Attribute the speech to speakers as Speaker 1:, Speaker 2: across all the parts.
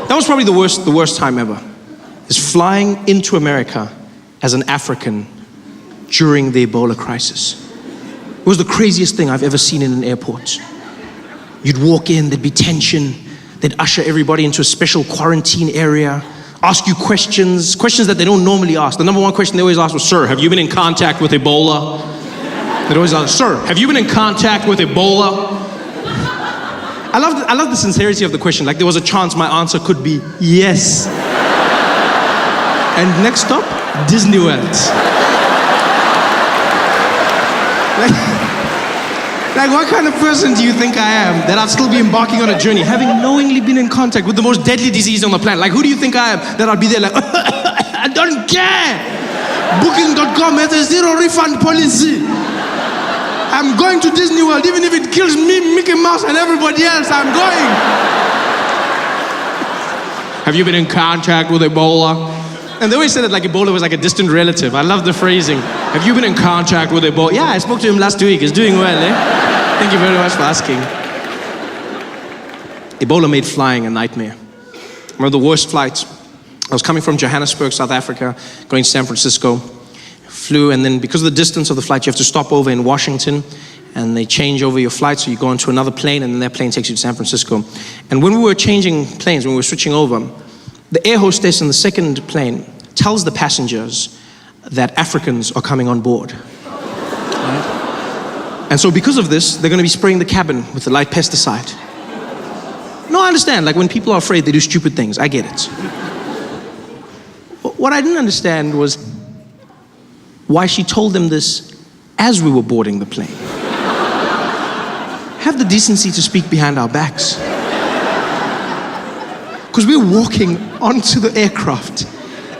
Speaker 1: That was probably the worst time ever. Is flying into America as an African during the Ebola crisis. It was the craziest thing I've ever seen in an airport. You'd walk in, there'd be tension, they'd usher everybody into a special quarantine area, ask you questions that they don't normally ask. The number one question they always ask was, sir, have you been in contact with Ebola? They'd always ask, sir, have you been in contact with Ebola? I love the sincerity of the question. Like there was a chance my answer could be yes. And next stop, Disney World. Like what kind of person do you think I am that I'd still be embarking on a journey, having knowingly been in contact with the most deadly disease on the planet? Like who do you think I am that I'd be there like, I don't care. Booking.com has a zero refund policy. I'm going to Disney World, even if it kills me, Mickey Mouse, and everybody else, I'm going. Have you been in contact with Ebola? And they always said it like Ebola was like a distant relative. I love the phrasing. Have you been in contact with Ebola? Yeah, I spoke to him last week. He's doing well, eh? Thank you very much for asking. Ebola made flying a nightmare. One of the worst flights. I was coming from Johannesburg, South Africa, going to San Francisco. Flew, and then because of the distance of the flight, you have to stop over in Washington, and they change over your flight, so you go into another plane, and then that plane takes you to San Francisco. And when we were changing planes, when we were switching over, the air hostess in the second plane tells the passengers that Africans are coming on board. Right? And so because of this, they're going to be spraying the cabin with the light pesticide. No, I understand. Like when people are afraid, they do stupid things. I get it. What I didn't understand was why she told them this as we were boarding the plane. Have the decency to speak behind our backs. Because we're walking onto the aircraft,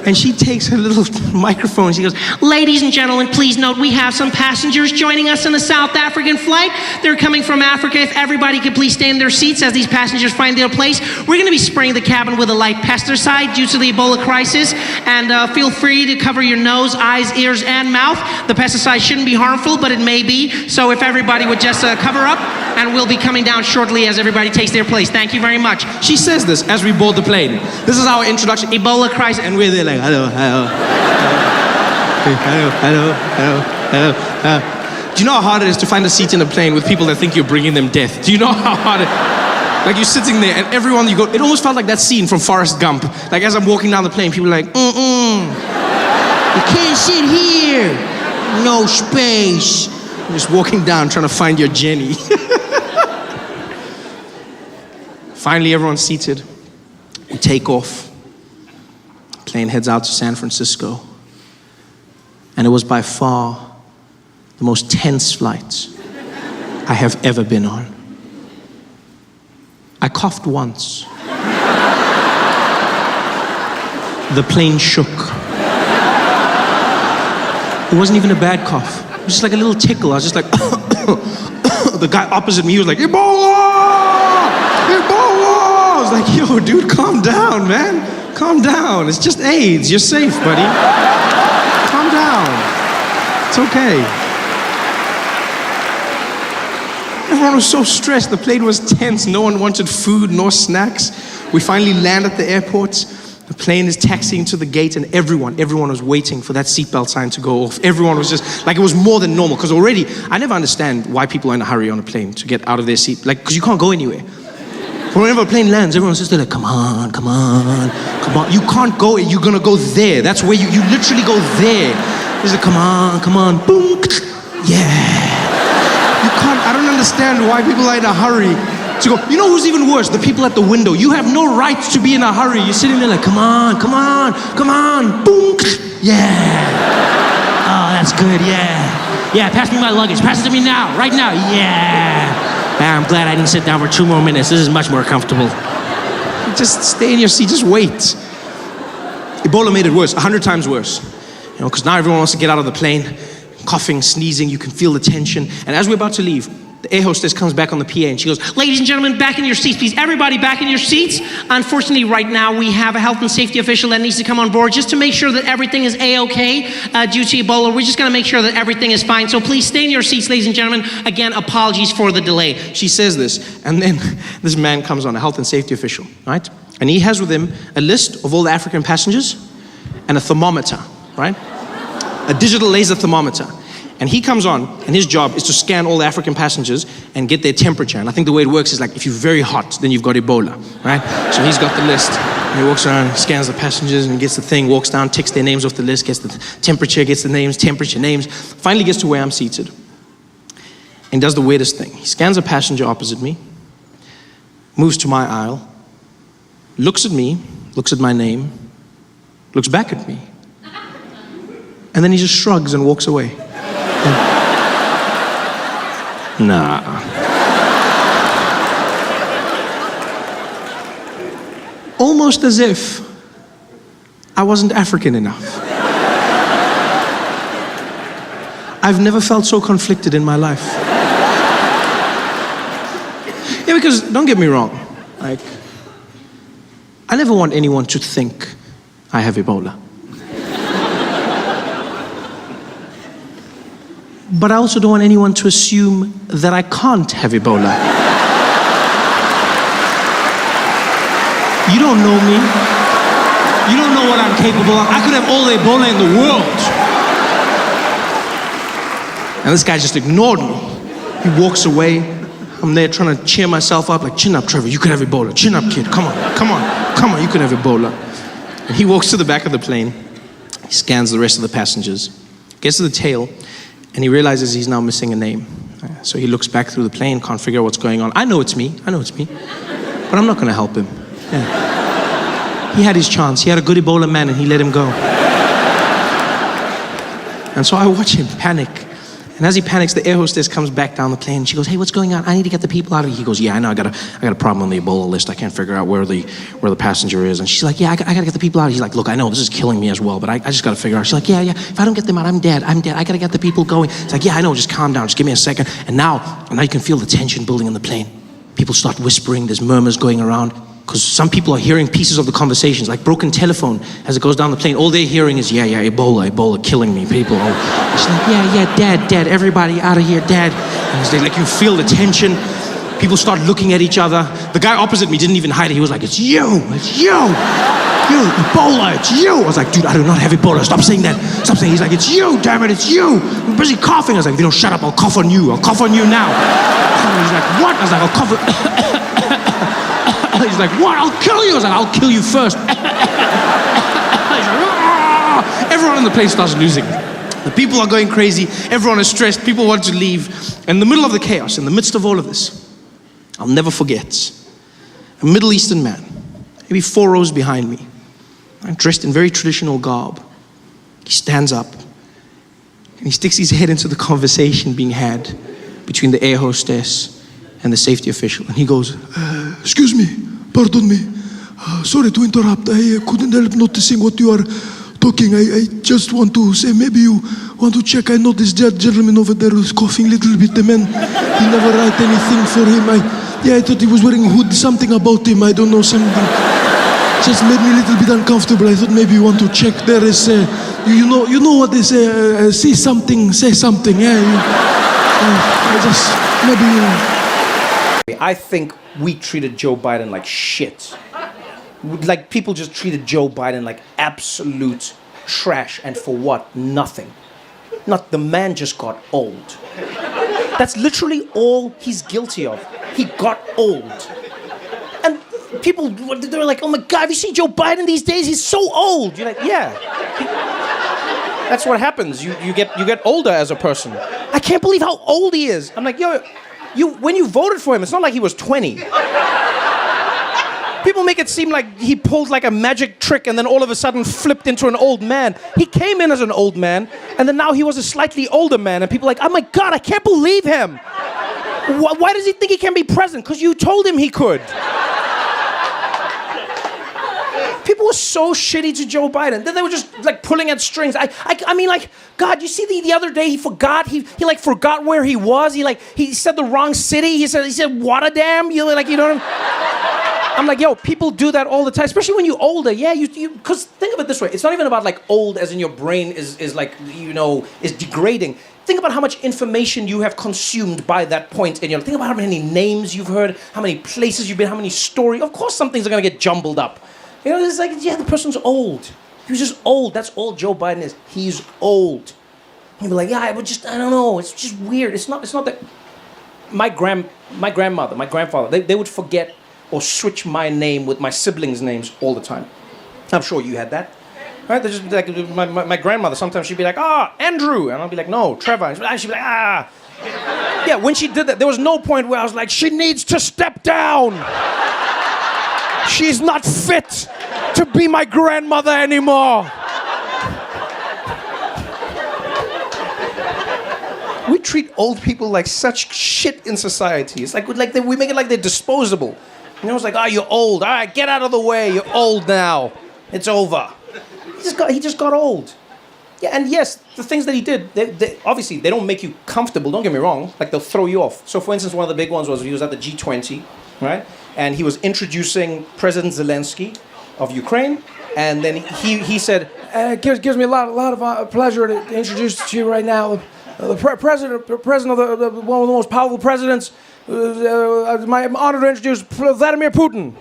Speaker 1: and she takes her little microphone, she goes,
Speaker 2: ladies and gentlemen, please note we have some passengers joining us in a South African flight. They're coming from Africa. If everybody could please stay in their seats as these passengers find their place. We're going to be spraying the cabin with a light pesticide due to the Ebola crisis. And feel free to cover your nose, eyes, ears, and mouth. The pesticide shouldn't be harmful, but it may be. So if everybody would just cover up, and we'll be coming down shortly as everybody takes their place. Thank you very much.
Speaker 1: She says this as we board the plane. This is our introduction. Ebola crisis. And we're there like, hello, hello, hello, hello, hello, hello, hello. Do you know how hard it is to find a seat in a plane with people that think you're bringing them death? Do you know how hard it is? Like you're sitting there and everyone you go, it almost felt like that scene from Forrest Gump. Like as I'm walking down the plane, people are like, you can't sit here. No space. I'm just walking down trying to find your Jenny. Finally, everyone's seated. We take off. Plane heads out to San Francisco. And it was by far the most tense flight I have ever been on. I coughed once. The plane shook. It wasn't even a bad cough. It was just like a little tickle. I was just like, the guy opposite me was like, Ebola! Ebola! I was like, yo, dude, calm down, man. Calm down. It's just AIDS. You're safe, buddy. Calm down. It's okay. Everyone was so stressed. The plane was tense. No one wanted food, nor snacks. We finally land at the airport. The plane is taxiing to the gate, and everyone was waiting for that seatbelt sign to go off. Everyone was just, like, it was more than normal, because already, I never understand why people are in a hurry on a plane to get out of their seat, like, because you can't go anywhere. But whenever a plane lands, everyone's just like, come on, come on, come on. You can't go, you're gonna go there. That's where you literally go there. It's like, come on, boom, yeah. You can't, I don't understand why people are in a hurry to go. You know who's even worse? The people at the window. You have no right to be in a hurry. You're sitting there like, come on, come on, come on, boom, yeah. Oh, that's good, yeah. Yeah, pass me my luggage. Pass it to me now, right now, yeah. I'm glad I didn't sit down for 2 more minutes. This is much more comfortable. Just stay in your seat, just wait. Ebola made it worse, 100 times worse. You know, because now everyone wants to get out of the plane. Coughing, sneezing, you can feel the tension. And as we're about to leave, the air hostess comes back on the PA and she goes, ladies and gentlemen, back in your seats, please. Everybody back in your seats. Unfortunately, right now, we have a health and safety official that needs to come on board just to make sure that everything is A-okay due to Ebola. We're just gonna make sure that everything is fine. So please stay in your seats, ladies and gentlemen. Again, apologies for the delay. She says this, and then this man comes on, a health and safety official, right? And he has with him a list of all the African passengers and a thermometer, right? A digital laser thermometer. And he comes on, and his job is to scan all the African passengers and get their temperature. And I think the way it works is like, if you're very hot, then you've got Ebola, right? So he's got the list. And he walks around, scans the passengers, and gets the thing, walks down, ticks their names off the list, gets the temperature, gets the names, temperature, names. Finally gets to where I'm seated. And does the weirdest thing. He scans a passenger opposite me, moves to my aisle, looks at me, looks at my name, looks back at me, and then he just shrugs and walks away. Nah. Almost as if I wasn't African enough. I've never felt so conflicted in my life. Yeah, because don't get me wrong, like, I never want anyone to think I have Ebola. But I also don't want anyone to assume that I can't have Ebola. You don't know me. You don't know what I'm capable of. I could have all the Ebola in the world. And this guy just ignored me. He walks away. I'm there trying to cheer myself up, like, chin up, Trevor, you could have Ebola. Chin up, kid, come on, come on, come on, you could have Ebola. And he walks to the back of the plane. He scans the rest of the passengers, gets to the tail, and he realizes he's now missing a name. So he looks back through the plane, can't figure out what's going on. I know it's me, but I'm not gonna help him. Yeah. He had his chance. He had a good Ebola man and he let him go. And so I watch him panic. And as he panics, the air hostess comes back down the plane. She goes, hey, what's going on? I need to get the people out of here. He goes, yeah, I know, I got a problem on the Ebola list. I can't figure out where the passenger is. And she's like, yeah, I gotta get the people out. He's like, look, I know, this is killing me as well, but I just gotta figure out. She's like, yeah, if I don't get them out, I'm dead. I gotta get the people going. It's like, yeah, I know, just calm down, just give me a second. And now you can feel the tension building in the plane. People start whispering, there's murmurs going around. Because some people are hearing pieces of the conversations, like broken telephone as it goes down the plane. All they're hearing is, yeah, Ebola killing me, people. Oh. She's like, yeah, dead, everybody out of here, dead. And it's like you feel the tension. People start looking at each other. The guy opposite me didn't even hide it. He was like, it's you, Ebola, it's you. I was like, dude, I do not have Ebola. Stop saying that. Stop saying. He's like, it's you, damn it, it's you. I'm busy coughing. I was like, if you don't shut up, I'll cough on you. I'll cough on you now. And he's like, what? I was like, I'll cough. He's like, what? I'll kill you. I was like, I'll kill you first. He's like, "Ah!" Everyone in the place starts losing. The people are going crazy. Everyone is stressed. People want to leave. In the middle of the chaos, in the midst of all of this, I'll never forget a Middle Eastern man, maybe 4 rows behind me, dressed in very traditional garb. He stands up and he sticks his head into the conversation being had between the air hostess and the safety official. And he goes, excuse me, pardon me. Sorry to interrupt. I couldn't help noticing what you are talking. I just want to say, maybe you want to check. I noticed that gentleman over there was coughing a little bit. The man, he never write anything for him. I thought he was wearing a hood. Something about him, I don't know, something. Just made me a little bit uncomfortable. I thought maybe you want to check. There is, you know what they say, see something, say something. Yeah, I just, maybe,
Speaker 3: I think we treated Joe Biden like shit. Like, people just treated Joe Biden like absolute trash, and for what? Nothing. Not the man just got old. That's literally all he's guilty of. He got old. And people, they're like, oh my God, have you seen Joe Biden these days? He's so old. You're like, yeah. That's what happens. You get older as a person. I can't believe how old he is. I'm like, yo, when you voted for him, it's not like he was 20. People make it seem like he pulled like a magic trick and then all of a sudden flipped into an old man. He came in as an old man, and then now he was a slightly older man, and people are like, oh my God, I can't believe him. Why does he think he can be president? Because you told him he could. People were so shitty to Joe Biden. They were just like pulling at strings. I mean, like, God, you see the other day he forgot. He like forgot where he was. He said the wrong city. He said Rotterdam. You know what I'm like, yo, people do that all the time, especially when you're older. Yeah, because think of it this way. It's not even about like old as in your brain is like, is degrading. Think about how much information you have consumed by that point in your life. Think about how many names you've heard, how many places you've been, how many stories. Of course some things are going to get jumbled up. It's like, yeah, the person's old. He's just old. That's all Joe Biden is. He's old. You'd be like, yeah, I don't know. It's just weird. It's not that. My grandmother, my grandfather, they would forget or switch my name with my siblings' names all the time. I'm sure you had that. Right? They just be like, my grandmother, sometimes she'd be like, Andrew. And I'll be like, no, Trevor. And she'd be like, Yeah, when she did that, there was no point where I was like, she needs to step down. She's not fit to be my grandmother anymore. We treat old people like such shit in society. It's like we make it like they're disposable. It's like, you're old. All right, get out of the way. You're old now. It's over. He just got old. Yeah, and yes, the things that he did, they obviously, they don't make you comfortable. Don't get me wrong. Like, they'll throw you off. So, for instance, one of the big ones was he was at the G20, right? And he was introducing President Zelensky of Ukraine. And then he said,
Speaker 4: it gives me a lot of pleasure to introduce to you right now the president of one of the most powerful presidents. I'm honored to introduce Vladimir Putin.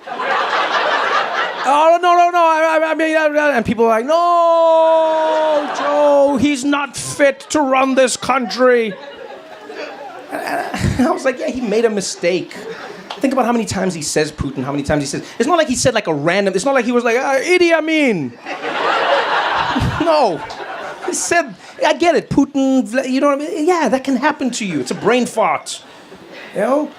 Speaker 4: Oh, no. I mean,
Speaker 3: and people are like, no, Joe, he's not fit to run this country. And I was like, yeah, he made a mistake. Think about how many times he says Putin, how many times he says... It's not like he said like a random... It's not like he was like, Idi Amin. No. He said, I get it, Putin, you know what I mean? Yeah, that can happen to you. It's a brain fart. And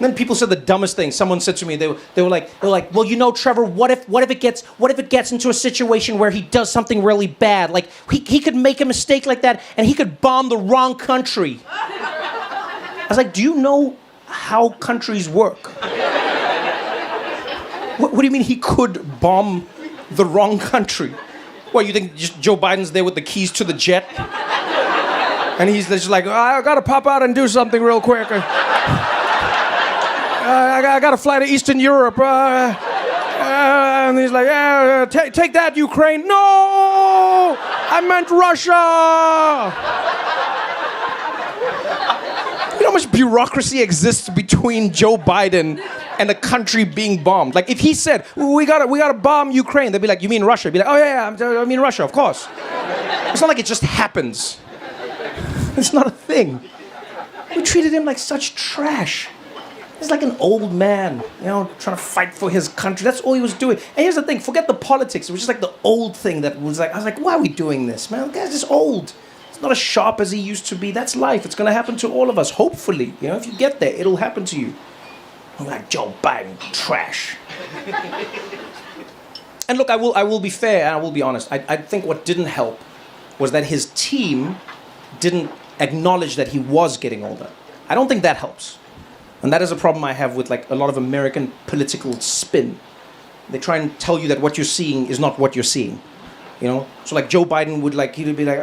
Speaker 3: then people said the dumbest thing. Someone said to me, they were like, well, Trevor, what if it gets into a situation where he does something really bad? Like he could make a mistake like that and he could bomb the wrong country. I was like, do you know how countries work? What do you mean he could bomb the wrong country? What, you think just Joe Biden's there with the keys to the jet? And he's just like, I gotta pop out and do something real quick. I gotta fly to Eastern Europe. And he's like, take that, Ukraine. No! I meant Russia! You know how much bureaucracy exists between Joe Biden and a country being bombed? Like, if he said, we gotta bomb Ukraine, they'd be like, you mean Russia? He'd be like, oh yeah, I mean Russia, of course. It's not like it just happens. It's not a thing. We treated him like such trash. He's like an old man, trying to fight for his country. That's all he was doing. And here's the thing, forget the politics. It was just like the old thing that was like, I was like, why are we doing this, man? The guy's just old. He's not as sharp as he used to be. That's life. It's going to happen to all of us, hopefully. If you get there, it'll happen to you. I'm like, Joe Biden, trash. And look, I will be fair and I will be honest. I think what didn't help was that his team didn't acknowledge that he was getting older. I don't think that helps. And that is a problem I have with like a lot of American political spin. They try and tell you that what you're seeing is not what you're seeing. So like Joe Biden he'd be like,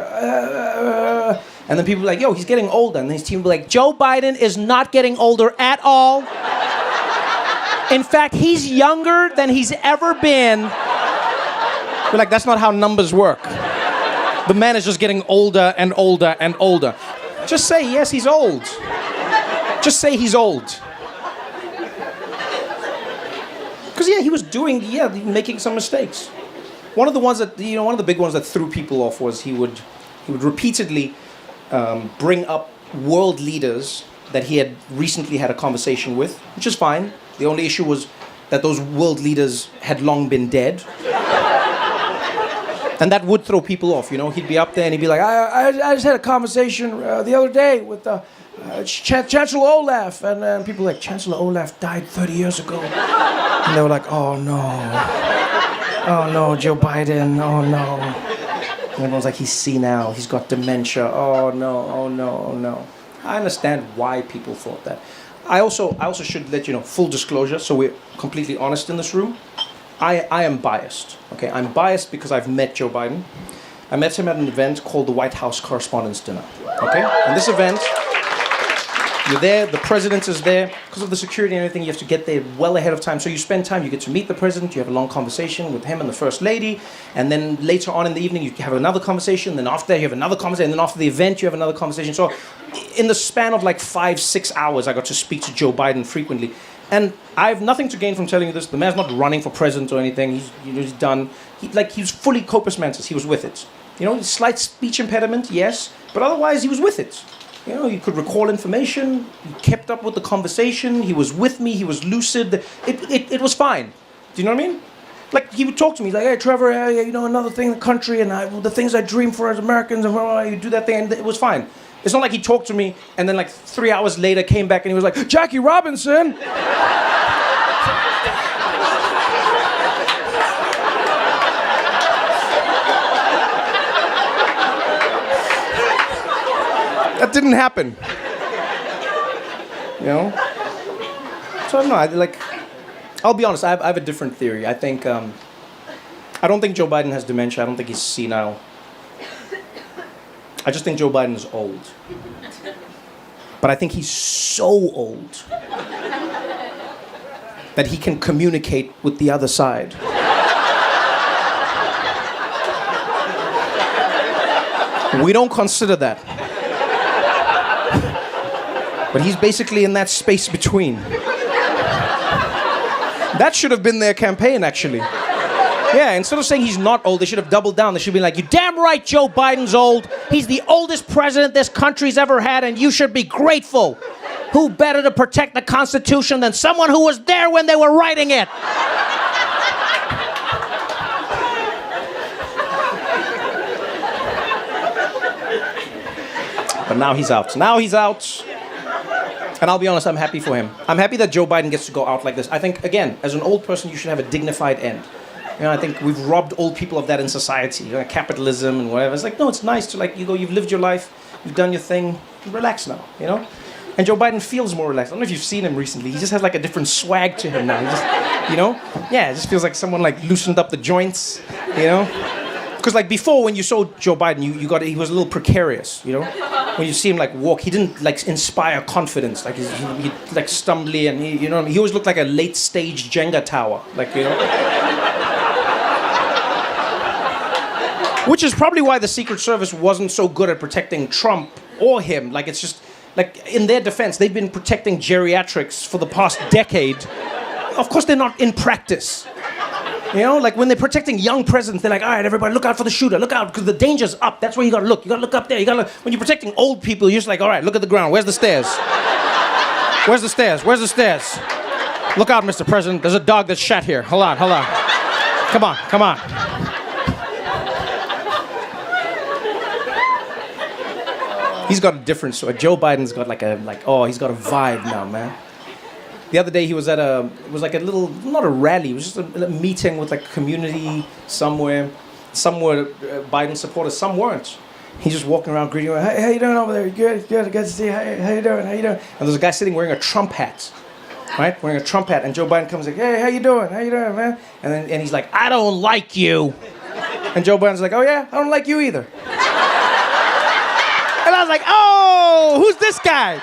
Speaker 3: and then people would be like, yo, he's getting older. And then his team would be like, Joe Biden is not getting older at all. In fact, he's younger than he's ever been. We're like, that's not how numbers work. The man is just getting older and older and older. Just say, yes, he's old. Just say he's old. Because, he was making some mistakes. One of the ones that, one of the big ones that threw people off was he would repeatedly bring up world leaders that he had recently had a conversation with, which is fine. The only issue was that those world leaders had long been dead. And that would throw people off, He'd be up there and he'd be like,
Speaker 4: I just had a conversation the other day with Chancellor Olaf. And people were like, Chancellor Olaf died 30 years ago. And they were like, oh no. Oh no, Joe Biden, oh no.
Speaker 3: And everyone's like, he's senile, he's got dementia, oh no. I understand why people thought that. I also should let you know, full disclosure, so we're completely honest in this room. I am biased, okay? I'm biased because I've met Joe Biden. I met him at an event called the White House Correspondents' Dinner, okay? And this event... You're there, the president is there. Because of the security and everything, you have to get there well ahead of time. So you spend time, you get to meet the president, you have a long conversation with him and the first lady, and then later on in the evening, you have another conversation, then after that, you have another conversation, and then after the event, you have another conversation. So in the span of like 5-6 hours, I got to speak to Joe Biden frequently. And I have nothing to gain from telling you this. The man's not running for president or anything. He's done. He's fully corpus mentis. He was with it. You know, slight speech impediment, yes, but otherwise he was with it. You know, he could recall information. He kept up with the conversation. He was with me. He was lucid. It was fine. Do you know what I mean? Like, he would talk to me. He's like, hey, Trevor, you know, another thing in the country, and the things I dream for as Americans, and you do that thing, and it was fine. It's not like he talked to me, and then like 3 hours later came back, and he was like, Jackie Robinson! That didn't happen. You know? So I don't know, I'll be honest, I have a different theory. I think, I don't think Joe Biden has dementia. I don't think he's senile. I just think Joe Biden is old. But I think he's so old that he can communicate with the other side. We don't consider that. But he's basically in that space between. That should have been their campaign, actually. Yeah, instead of saying he's not old, they should have doubled down. They should be like, you're damn right Joe Biden's old. He's the oldest president this country's ever had, and you should be grateful. Who better to protect the Constitution than someone who was there when they were writing it? But now he's out. Now he's out. And I'll be honest, I'm happy for him. I'm happy that Joe Biden gets to go out like this. I think, again, as an old person, you should have a dignified end. You know, I think we've robbed old people of that in society. You know, capitalism and whatever. It's like, no, it's nice to you've lived your life, you've done your thing, relax now, you know? And Joe Biden feels more relaxed. I don't know if you've seen him recently. He just has like a different swag to him now. He just, you know? Yeah, it just feels like someone like loosened up the joints, you know? Because like before, when you saw Joe Biden, he was a little precarious, you know? When you see him like walk, he didn't like inspire confidence. Like he like stumbly, and he always looked like a late stage Jenga tower, like, you know. Which is probably why the Secret Service wasn't so good at protecting Trump or him. Like, it's just like, in their defense, they've been protecting geriatrics for the past decade. Of course, they're not in practice. You know, like when they're protecting young presidents, they're like, all right, everybody, look out for the shooter. Look out, because the danger's up. That's where you gotta look. You gotta look up there. You gotta look. When you're protecting old people, you're just like, all right, look at the ground. Where's the stairs? Where's the stairs? Where's the stairs? Look out, Mr. President. There's a dog that's shot here. Hold on, hold on. Come on, come on. He's got a different story. Joe Biden's got he's got a vibe now, man. The other day he was at it was like a little, not a rally, it was just a meeting with like a community somewhere. Some were Biden supporters, some weren't. He's just walking around greeting everyone. Hey, how you doing over there? Good, good to see you. How you doing? How you doing? And there's a guy sitting wearing a Trump hat, right? Wearing a Trump hat. And Joe Biden comes like, hey, how you doing? How you doing, man? And he's like, I don't like you. And Joe Biden's like, oh yeah, I don't like you either. And I was like, oh, who's this guy?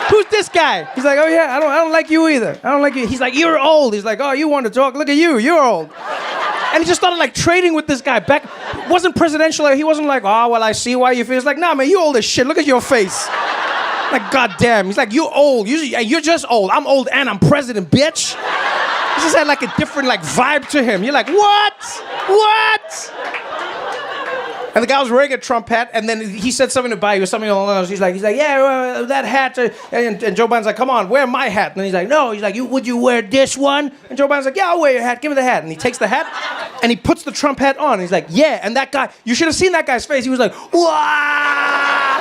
Speaker 3: Who's this guy? He's like, oh yeah, I don't like you either. I don't like you. He's like, you're old. He's like, oh, you want to talk? Look at you, you're old. And he just started like trading with this guy. Back, wasn't presidential. He wasn't like, oh, well, I see why you feel. He's like, nah, man, you old as shit. Look at your face. Like, goddamn. He's like, you old. You're just old. I'm old and I'm president, bitch. He just had like a different like vibe to him. You're like, what? What? And the guy was wearing a Trump hat, and then he said something to Biden, something along those lines. He's like, yeah, that hat. And Joe Biden's like, come on, wear my hat. And he's like, no. He's like, would you wear this one? And Joe Biden's like, yeah, I'll wear your hat. Give me the hat. And he takes the hat, and he puts the Trump hat on. And he's like, yeah. And that guy, you should have seen that guy's face. He was like, wah.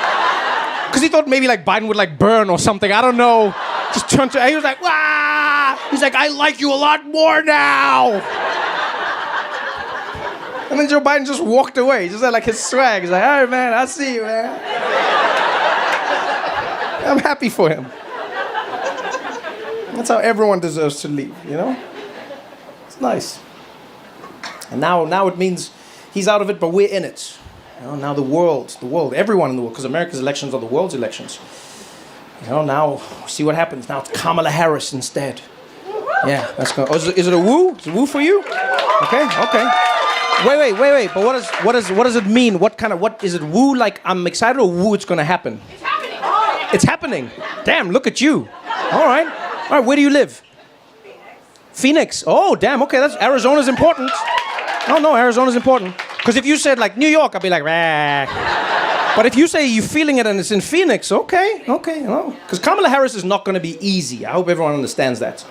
Speaker 3: Because he thought maybe like Biden would like burn or something. I don't know. Just turned to, he was like, wah. He's like, I like you a lot more now. And then Joe Biden just walked away. He just had like his swag. He's like, all right, man, I see you, man. I'm happy for him. That's how everyone deserves to leave, you know? It's nice. And now it means he's out of it, but we're in it. You know, now the world, everyone in the world, because America's elections are the world's elections. You know, now see what happens. Now it's Kamala Harris instead. Yeah, that's good. Oh, is it a woo? Is it a woo for you? Okay. Wait. But what does it mean? What is it? Woo like I'm excited, or woo it's gonna happen?
Speaker 5: It's happening.
Speaker 3: It's happening. Damn, look at you. All right. Where do you live? Phoenix. Oh, damn. Okay, that's Arizona's important. Oh no, Arizona's important. Because if you said like New York, I'd be like, rah. But if you say you're feeling it and it's in Phoenix, okay. Because Kamala Harris is not going to be easy. I hope everyone understands that.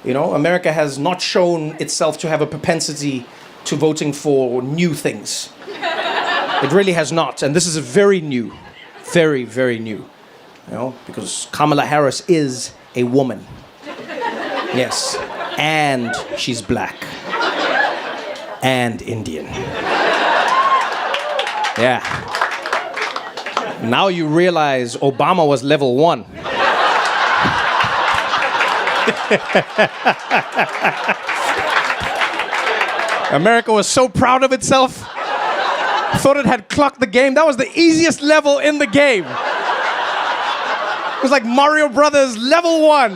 Speaker 3: You know, America has not shown itself to have a propensity to voting for new things. It really has not. And this is very new. Very, very new. You know, because Kamala Harris is a woman. Yes. And she's black. And Indian. Yeah. Now you realize Obama was level 1. America was so proud of itself. Thought it had clocked the game. That was the easiest level in the game. It was like Mario Brothers level 1.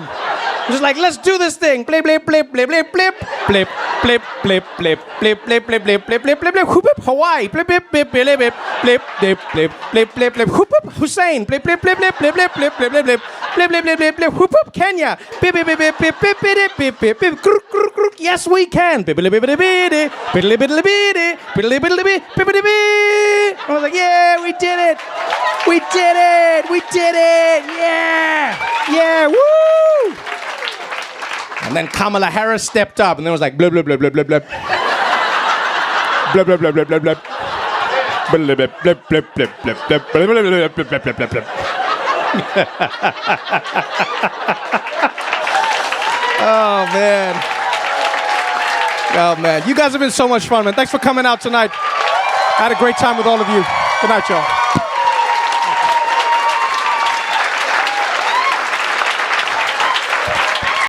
Speaker 3: It was like, let's do this thing. Blip, blip, blip, blip, blip, blip, blip, blip, blip, blip, blip, blip, blip, blip, blip, blip, blip, blip, whoop, Hawaii, blip, blip, blip, blip, blip, blip, blip, blip, blip, blip, blip, whoop, Hussein, blip, blip, blip, blip, blip, blip, blip, blip, blip, blip, blip, blip, blip, blip, blip, whoop, Kenya, blip, blip, blip, blip, blip, blip, blip, blip, blip, crook, crook, crook, yes we can, blip, blip, blip, blip, blip, blip, blip, blip, blip, blip, blip, blip. I was like, yeah, we did it, we did it, we did it, yeah, woo. And then Kamala Harris stepped up, and then it was like blah blah blah blah blah blah, blah blah blah blah blah blah, blah blah blah blah blah blah blah blah blah blah blah. Oh man, you guys have been so much fun, man. Thanks for coming out tonight. I had a great time with all of you. Good night, y'all.